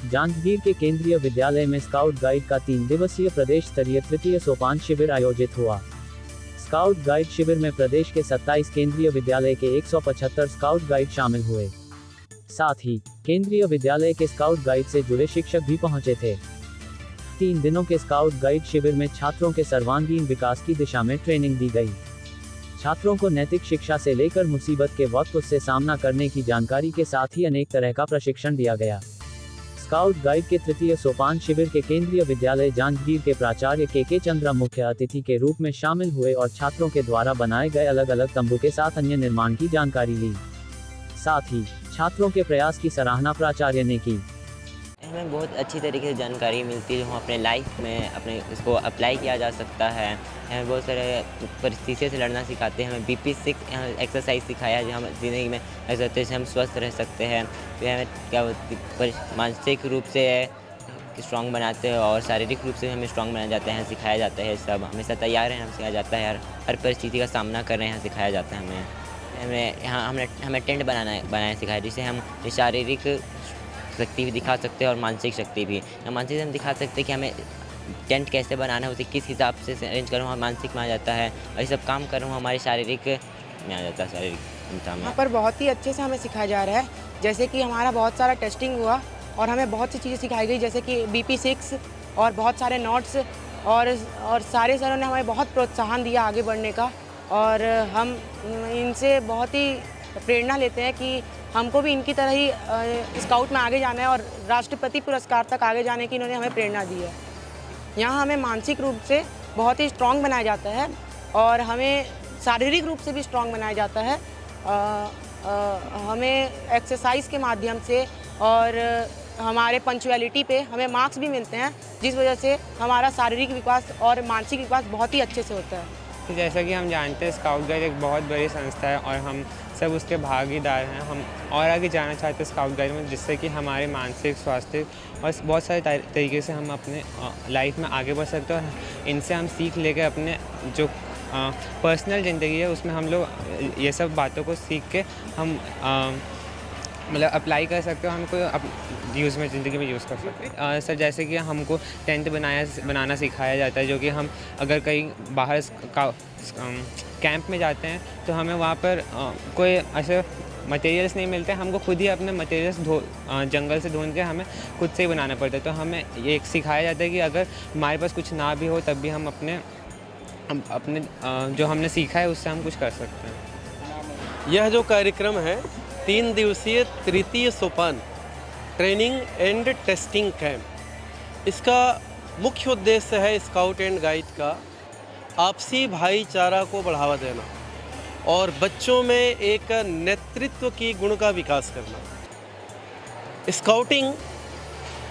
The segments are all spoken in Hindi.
जांजगीर के केंद्रीय विद्यालय में स्काउट गाइड का 3 दिवसीय प्रदेश स्तरीय तृतीय सोपान शिविर आयोजित हुआ। स्काउट गाइड शिविर में प्रदेश के 27 केंद्रीय विद्यालय के 175 स्काउट गाइड शामिल हुए। साथ ही केंद्रीय विद्यालय के स्काउट गाइड से जुड़े शिक्षक भी पहुंचे थे। 3 दिनों के स्काउट गाइड शिविर में छात्रों के सर्वांगीण विकास की दिशा में ट्रेनिंग दी गई। छात्रों को नैतिक शिक्षा से लेकर मुसीबत के वक्त उससे सामना करने की जानकारी के साथ ही अनेक तरह का प्रशिक्षण दिया गया। स्काउट गाइड के तृतीय सोपान शिविर के केंद्रीय विद्यालय जांजगीर के प्राचार्य के चंद्रा मुख्य अतिथि के रूप में शामिल हुए और छात्रों के द्वारा बनाए गए अलग अलग तंबू के साथ अन्य निर्माण की जानकारी ली। साथ ही छात्रों के प्रयास की सराहना प्राचार्य ने की। हमें बहुत अच्छी तरीके से जानकारी मिलती है जो हम अपने लाइफ में अपने इसको अप्लाई किया जा सकता है। हमें बहुत सारे परिस्थितियों से लड़ना सिखाते हैं। हमें BP6 एक्सरसाइज सिखाया जो हम ज़िंदगी में ऐसे से हम स्वस्थ रह सकते हैं। फिर हमें क्या मानसिक रूप से स्ट्रॉन्ग बनाते हैं और शारीरिक रूप से हमें स्ट्रॉन्ग बनाया जाता है, सिखाया जाता है। सब हमेशा तैयार रहना सिखाया जाता है, हर परिस्थिति का सामना कर रहे हैं सिखाया जाता है। हमें टेंट बनाना सिखाया जिससे हम शारीरिक शक्ति भी दिखा सकते हैं और मानसिक शक्ति भी। मानसिक हम दिखा सकते हैं कि हमें टेंट कैसे बनाना है, उसे किस हिसाब से अरेंज करूँ, मानसिक में आ जाता है और ये सब काम करूँ हमारे शारीरिक में आ जाता है। शारीरिक यहाँ पर बहुत ही अच्छे से हमें सिखाया जा रहा है। जैसे कि हमारा बहुत सारा टेस्टिंग हुआ और हमें बहुत सी चीज़ें सिखाई गई, जैसे कि BP6 और बहुत सारे नोट्स और सारे सरों ने हमें बहुत प्रोत्साहन दिया आगे बढ़ने का। और हम इनसे बहुत ही प्रेरणा लेते हैं कि हमको भी इनकी तरह ही स्काउट में आगे जाना है और राष्ट्रपति पुरस्कार तक आगे जाने की इन्होंने हमें प्रेरणा दी है। यहाँ हमें मानसिक रूप से बहुत ही स्ट्रॉन्ग बनाया जाता है और हमें शारीरिक रूप से भी स्ट्रॉन्ग बनाया जाता है। हमें एक्सरसाइज के माध्यम से और हमारे पंक्चुअलिटी पे हमें मार्क्स भी मिलते हैं, जिस वजह से हमारा शारीरिक विकास और मानसिक विकास बहुत ही अच्छे से होता है। जैसा कि हम जानते हैं स्काउट गाइड एक बहुत बड़ी संस्था है और हम सब उसके भागीदार हैं। हम और आगे जाना चाहते हैं स्काउट गाइड में, जिससे कि हमारे मानसिक स्वास्थ्य और बहुत सारे तरीके से हम अपने लाइफ में आगे बढ़ सकते हैं और इनसे हम सीख लेकर अपने जो पर्सनल ज़िंदगी है उसमें हम लोग ये सब बातों को सीख के हम मतलब अप्लाई कर सकते हो, हमको यूज़ में ज़िंदगी में यूज़ कर सकते हैं। सर जैसे कि हमको टेंट बनाना सिखाया जाता है, जो कि हम अगर कहीं बाहर कैंप में जाते हैं तो हमें वहाँ पर कोई ऐसे मटेरियल्स नहीं मिलते, हमको खुद ही अपने मटेरियल्स जंगल से ढूंढ के हमें खुद से ही बनाना पड़ता है। तो हमें ये सिखाया जाता है कि अगर हमारे पास कुछ ना भी हो तब भी हम अपने जो हमने सीखा है उससे हम कुछ कर सकते हैं। यह जो कार्यक्रम है 3 दिवसीय तृतीय सोपान ट्रेनिंग एंड टेस्टिंग कैंप, इसका मुख्य उद्देश्य है स्काउट एंड गाइड का आपसी भाईचारा को बढ़ावा देना और बच्चों में एक नेतृत्व की गुण का विकास करना। स्काउटिंग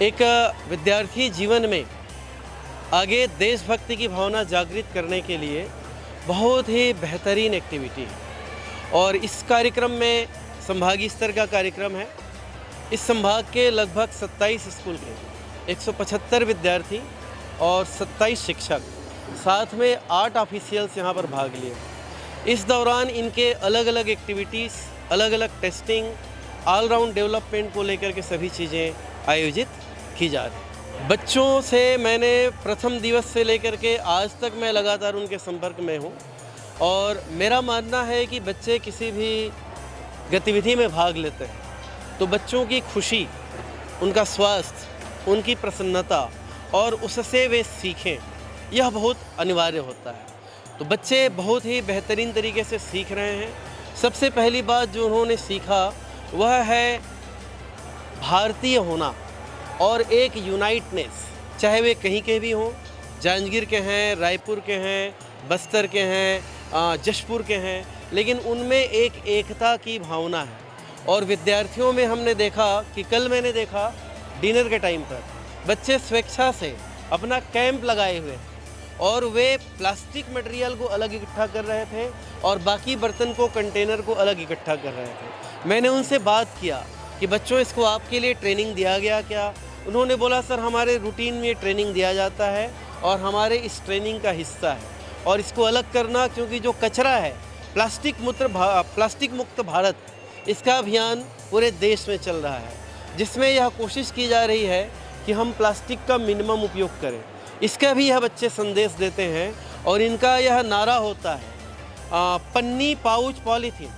एक विद्यार्थी जीवन में आगे देशभक्ति की भावना जागृत करने के लिए बहुत ही बेहतरीन एक्टिविटी है और इस कार्यक्रम में संभागीय स्तर का कार्यक्रम है। इस संभाग के लगभग 27 स्कूल के 175 विद्यार्थी और 27 शिक्षक, साथ में 8 ऑफिशियल्स यहाँ पर भाग लिए। इस दौरान इनके अलग अलग एक्टिविटीज़, अलग अलग टेस्टिंग, ऑलराउंड डेवलपमेंट को लेकर के सभी चीज़ें आयोजित की जा रही। बच्चों से मैंने प्रथम दिवस से लेकर के आज तक मैं लगातार उनके संपर्क में हूँ और मेरा मानना है कि बच्चे किसी भी गतिविधि में भाग लेते हैं तो बच्चों की खुशी, उनका स्वास्थ्य, उनकी प्रसन्नता और उससे वे सीखें, यह बहुत अनिवार्य होता है। तो बच्चे बहुत ही बेहतरीन तरीके से सीख रहे हैं। सबसे पहली बात जो उन्होंने सीखा वह है भारतीय होना और एक यूनाइटनेस, चाहे वे कहीं के भी हों, जांजगीर के हैं, रायपुर के हैं, बस्तर के हैं, जशपुर के हैं, लेकिन उनमें एक एकता की भावना है। और विद्यार्थियों में हमने देखा कि कल मैंने देखा डिनर के टाइम पर बच्चे स्वेच्छा से अपना कैंप लगाए हुए और वे प्लास्टिक मटेरियल को अलग इकट्ठा कर रहे थे और बाकी बर्तन को, कंटेनर को अलग इकट्ठा कर रहे थे। मैंने उनसे बात किया कि बच्चों इसको आपके लिए ट्रेनिंग दिया गया क्या? उन्होंने बोला सर हमारे रूटीन में ट्रेनिंग दिया जाता है और हमारे इस ट्रेनिंग का हिस्सा है और इसको अलग करना, क्योंकि जो कचरा है प्लास्टिक मुक्त भारत, इसका अभियान पूरे देश में चल रहा है। जिसमें यह कोशिश की जा रही है कि हम प्लास्टिक का मिनिमम उपयोग करें। इसका भी यह बच्चे संदेश देते हैं और इनका यह नारा होता है पन्नी पाउच पॉलीथीन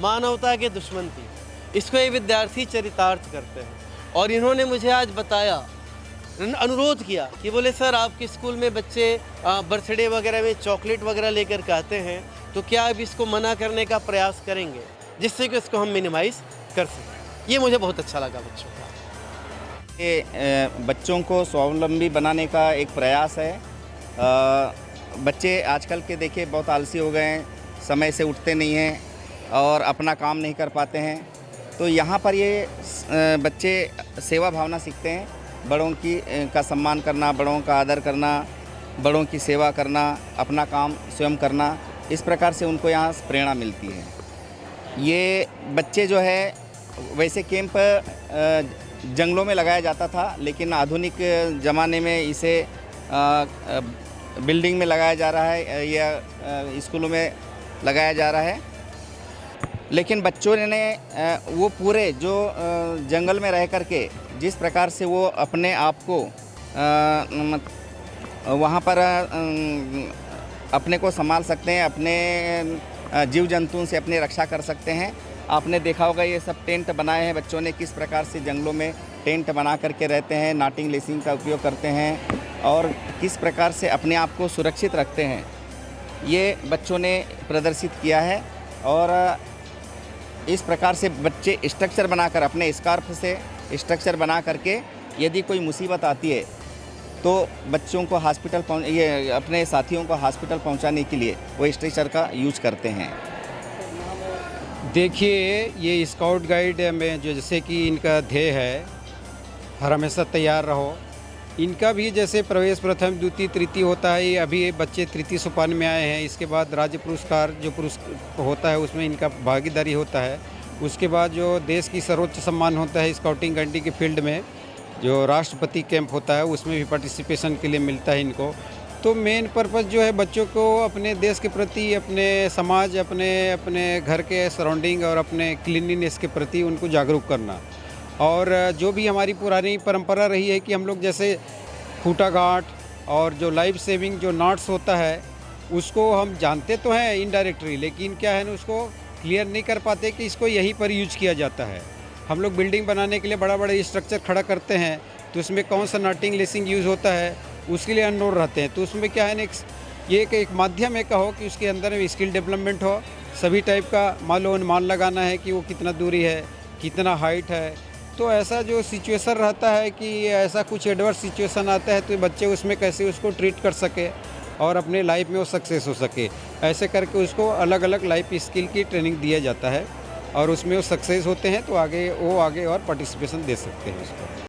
मानवता के दुश्मन थी। इसको ये विद्यार्थी चरितार्थ करते हैं और इन्होंने मुझे आज बताया, अनुरोध किया कि बोले सर आपके स्कूल में बच्चे बर्थडे वगैरह में चॉकलेट वगैरह लेकर के आते हैं, तो क्या अब इसको मना करने का प्रयास करेंगे जिससे कि इसको हम मिनिमाइज़ कर सकें। ये मुझे बहुत अच्छा लगा बच्चों का। ये बच्चों को स्वावलंबी बनाने का एक प्रयास है। बच्चे आजकल के देखिए बहुत आलसी हो गए हैं, समय से उठते नहीं हैं और अपना काम नहीं कर पाते हैं। तो यहाँ पर ये बच्चे सेवा भावना सीखते हैं, बड़ों की का सम्मान करना, बड़ों का आदर करना, बड़ों की सेवा करना, अपना काम स्वयं करना। इस प्रकार से उनको यहाँ प्रेरणा मिलती है। ये बच्चे जो है वैसे कैंप जंगलों में लगाया जाता था, लेकिन आधुनिक ज़माने में इसे बिल्डिंग में लगाया जा रहा है या स्कूलों में लगाया जा रहा है। लेकिन बच्चों ने वो पूरे जो जंगल में रह करके जिस प्रकार से वो अपने आप को वहाँ पर अपने को संभाल सकते हैं, अपने जीव जंतुओं से अपनी रक्षा कर सकते हैं। आपने देखा होगा ये सब टेंट बनाए हैं बच्चों ने, किस प्रकार से जंगलों में टेंट बना करके रहते हैं, नाटिंग लेसिंग का उपयोग करते हैं और किस प्रकार से अपने आप को सुरक्षित रखते हैं, ये बच्चों ने प्रदर्शित किया है। और इस प्रकार से बच्चे स्ट्रक्चर बनाकर, अपने स्कार्फ से स्ट्रक्चर बना करके यदि कोई मुसीबत आती है तो बच्चों को हॉस्पिटल ये अपने साथियों को हॉस्पिटल पहुंचाने के लिए वो स्ट्रक्चर का यूज करते हैं। देखिए, ये स्काउट गाइड में जो जैसे कि इनका ध्येय है हर हमेशा तैयार रहो, इनका भी जैसे प्रवेश प्रथम द्वितीय तृतीय होता है, ये अभी ये बच्चे तृतीय सोपान में आए हैं। इसके बाद राज्य पुरस्कार जो पुरस्कार होता है उसमें इनका भागीदारी होता है। उसके बाद जो देश की सर्वोच्च सम्मान होता है स्काउटिंग गाइडिंग के फील्ड में, जो राष्ट्रपति कैंप होता है उसमें भी पार्टिसिपेशन के लिए मिलता है इनको। तो मेन पर्पज़ जो है बच्चों को अपने देश के प्रति, अपने समाज, अपने घर के सराउंडिंग और अपने क्लीनलीनेस के प्रति उनको जागरूक करना। और जो भी हमारी पुरानी परंपरा रही है कि हम लोग जैसे खूंटा घाट और जो लाइफ सेविंग जो नॉट्स होता है उसको हम जानते तो हैं इनडायरेक्टली, लेकिन क्या है ना उसको क्लियर नहीं कर पाते कि इसको यहीं पर यूज किया जाता है। हम लोग बिल्डिंग बनाने के लिए बड़ा बड़ा स्ट्रक्चर खड़ा करते हैं तो उसमें कौन सा नटिंग लेसिंग यूज़ होता है उसके लिए अननोन रहते हैं। तो उसमें क्या है ना ये एक माध्यम है कहो कि उसके अंदर में स्किल डेवलपमेंट हो, सभी टाइप का मान लो अनुमान लगाना है कि वो कितना दूरी है, कितना हाइट है। तो ऐसा जो सिचुएशन रहता है कि ऐसा कुछ एडवर्स सिचुएशन आता है तो बच्चे उसमें कैसे उसको ट्रीट कर सके और अपने लाइफ में वो सक्सेस हो सके, ऐसे करके उसको अलग अलग लाइफ स्किल की ट्रेनिंग दिया जाता है और उसमें वो सक्सेस होते हैं तो आगे और पार्टिसिपेशन दे सकते हैं उसको।